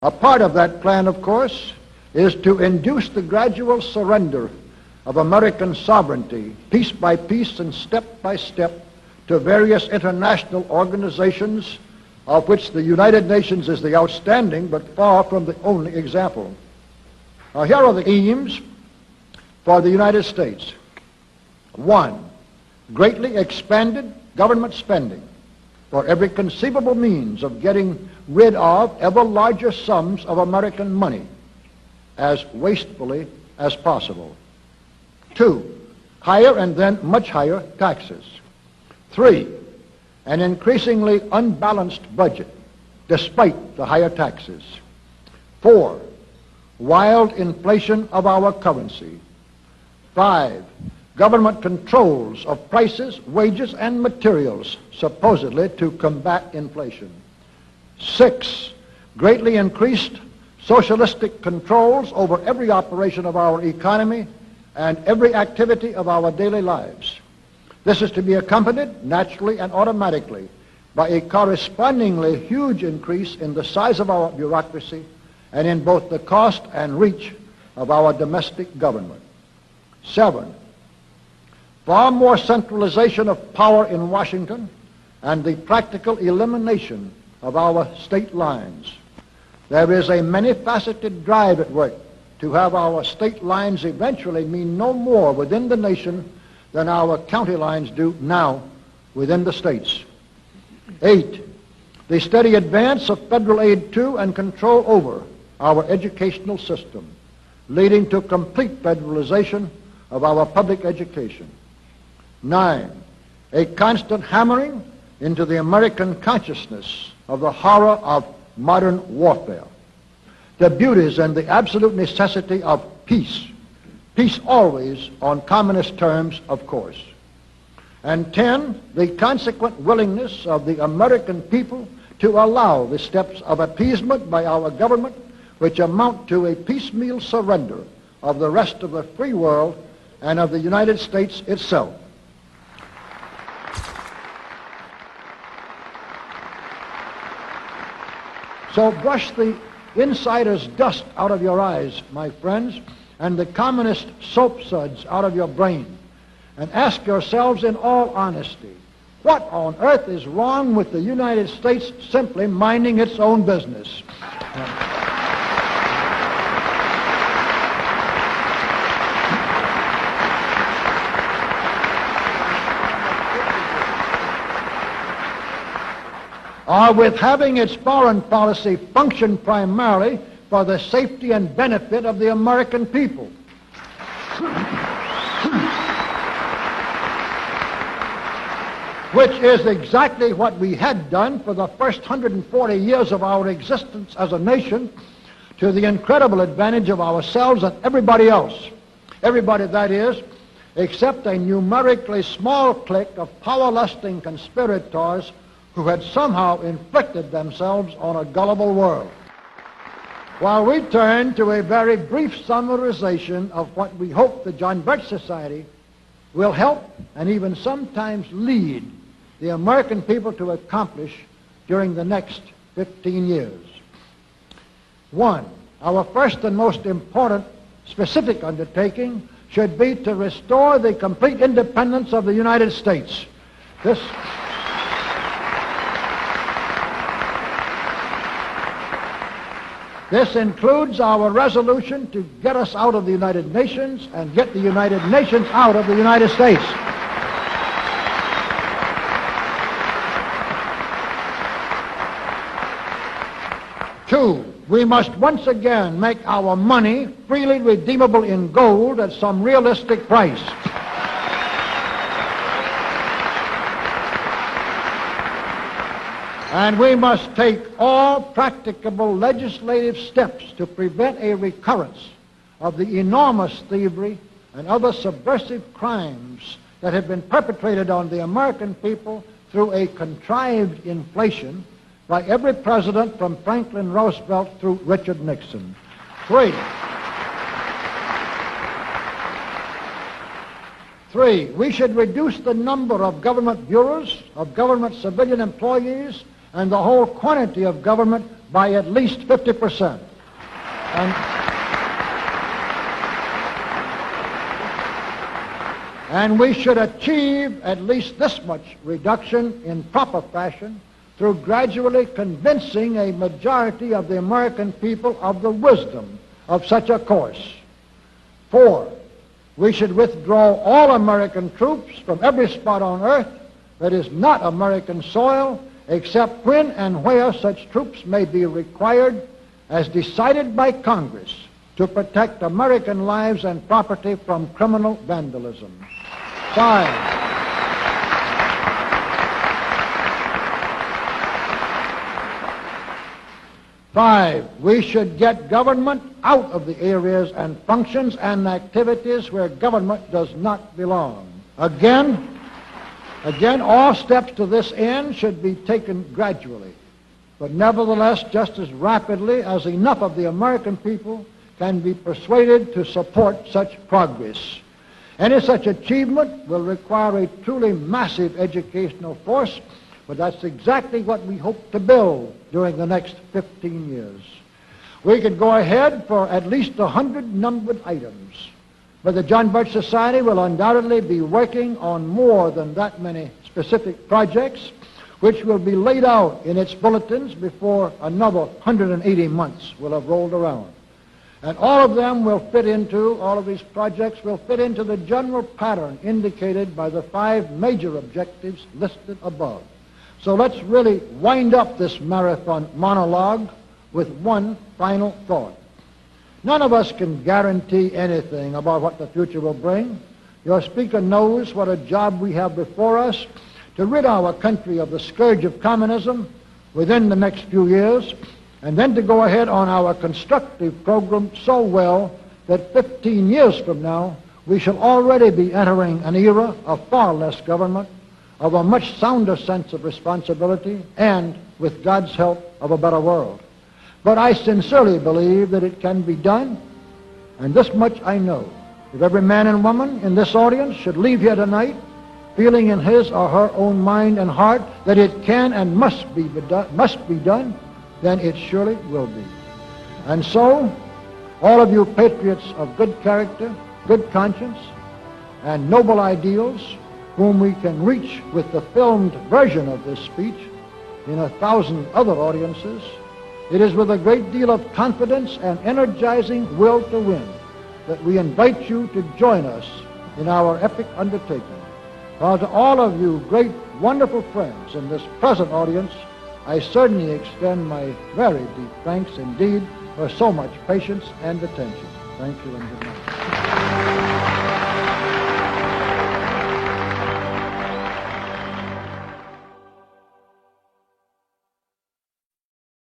A part of that plan, of course, is to induce the gradual surrender of American sovereignty, piece by piece and step by step, to various international organizations, of which the United Nations is the outstanding but far from the only example. Now, here are the aims for the United States. 1, greatly expanded government spending for every conceivable means of getting rid of ever larger sums of American money as wastefully as possible. 2, higher and then much higher taxes. 3, an increasingly unbalanced budget despite the higher taxes. 4, wild inflation of our currency. 5, government controls of prices, wages, and materials, supposedly to combat inflation. 6, greatly increased socialistic controls over every operation of our economy and every activity of our daily lives. This is to be accompanied naturally and automatically by a correspondingly huge increase in the size of our bureaucracy and in both the cost and reach of our domestic government. 7, far more centralization of power in Washington and the practical elimination of our state lines. There is a many-faceted drive at work to have our state lines eventually mean no more within the nation than our county lines do now within the states. 8, the steady advance of federal aid to and control over our educational system, leading to complete federalization of our public education. 9, a constant hammering into the American consciousness of the horror of modern warfare, the beauties and the absolute necessity of peace. Peace always on communist terms, of course. And 10, the consequent willingness of the American people to allow the steps of appeasement by our government which amount to a piecemeal surrender of the rest of the free world and of the United States itself. So brush the insider's dust out of your eyes, my friends, and the communist soap suds out of your brain, and ask yourselves in all honesty, what on earth is wrong with the United States simply minding its own business? Or with having its foreign policy function primarily for the safety and benefit of the American people. Which is exactly what we had done for the first 140 years of our existence as a nation, to the incredible advantage of ourselves and everybody else. Everybody, that is, except a numerically small clique of power-lusting conspirators who had somehow inflicted themselves on a gullible world. While we turn to a very brief summarization of what we hope the John Birch Society will help and even sometimes lead the American people to accomplish during the next 15 years. 1, our first and most important specific undertaking should be to restore the complete independence of the United States. This includes our resolution to get us out of the United Nations and get the United Nations out of the United States. Two, we must once again make our money freely redeemable in gold at some realistic price. And we must take all practicable legislative steps to prevent a recurrence of the enormous thievery and other subversive crimes that have been perpetrated on the American people through a contrived inflation by every president from Franklin Roosevelt through Richard Nixon. 3, we should reduce the number of government bureaus, of government civilian employees, and the whole quantity of government by at least 50%. And we should achieve at least this much reduction in proper fashion through gradually convincing a majority of the American people of the wisdom of such a course. 4, we should withdraw all American troops from every spot on earth that is not American soil, except when and where such troops may be required as decided by Congress to protect American lives and property from criminal vandalism. 5, we should get government out of the areas and functions and activities where government does not belong. Again, all steps to this end should be taken gradually, but nevertheless just as rapidly as enough of the American people can be persuaded to support such progress. Any such achievement will require a truly massive educational force, but that's exactly what we hope to build during the next 15 years. We could go ahead for at least 100 numbered items, but the John Birch Society will undoubtedly be working on more than that many specific projects, which will be laid out in its bulletins before another 180 months will have rolled around. And all of these projects will fit into the general pattern indicated by the 5 major objectives listed above. So let's really wind up this marathon monologue with one final thought. None of us can guarantee anything about what the future will bring. Your speaker knows what a job we have before us to rid our country of the scourge of communism within the next few years, and then to go ahead on our constructive program so well that 15 years from now we shall already be entering an era of far less government, of a much sounder sense of responsibility, and, with God's help, of a better world. But I sincerely believe that it can be done, and this much I know. If every man and woman in this audience should leave here tonight feeling in his or her own mind and heart that it can and must be done, then it surely will be. And so, all of you patriots of good character, good conscience, and noble ideals, whom we can reach with the filmed version of this speech in 1,000 other audiences, it is with a great deal of confidence and energizing will to win that we invite you to join us in our epic undertaking. While to all of you great, wonderful friends in this present audience, I certainly extend my very deep thanks indeed for so much patience and attention. Thank you and good night.